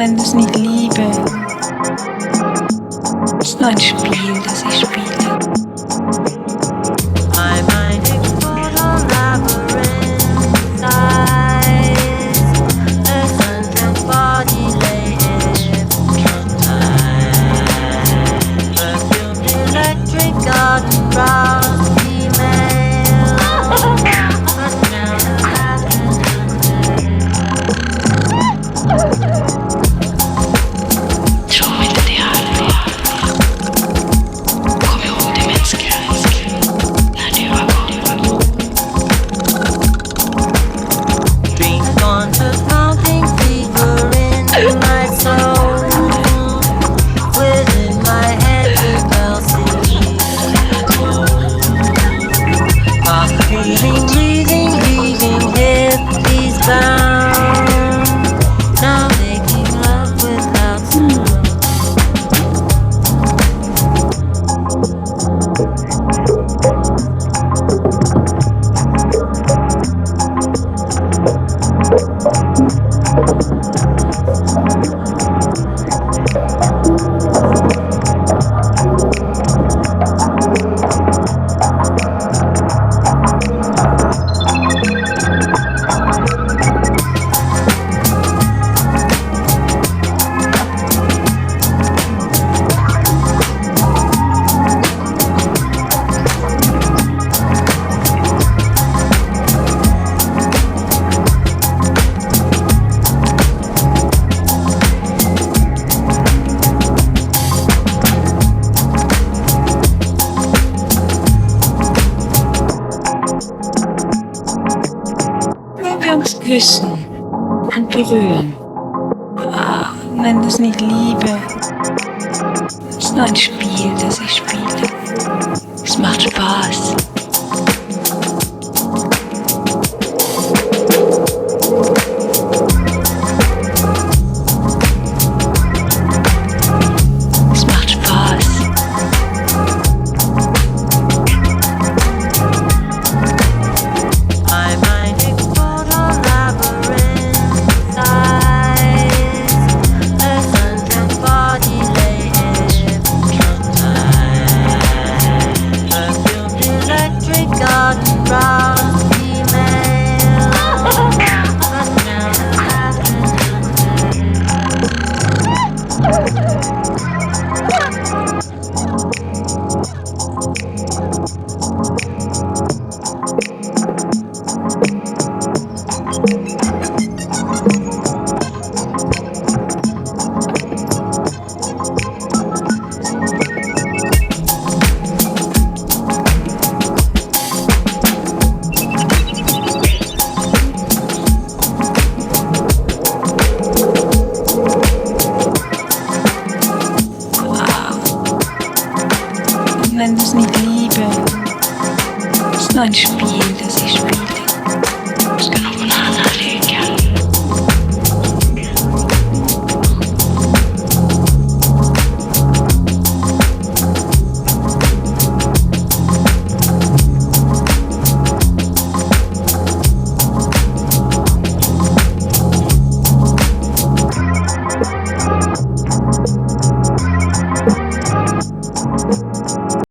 nenne es nicht Liebe. Es ist nur ein Spiel, das ich spiele. My mind explodes on labyrinth eyes. A sunset body lay hypnotized. Perfumed electric garden brown female. But now the passion Ciò ideale, come un demenziale, la Rework. dreams gone to counting fever into my soul. Within my head the bells sing. Fast feeling, breathing, leaving hippies bound. Now making love without sound. Wir uns küssen und berühren. Nenn das nicht Liebe. Es ist nur ein Spiel, das ich spiele. Es macht Spaß. Es macht Spaß. My mind explodes on labyrinth eyes. A sunset body lay hypnotized. Perfumed electric garden brown female. But now the passion Nenn das nicht Liebe. Es ist nur ein Spiel, das ich spiele. Es kann auch Banane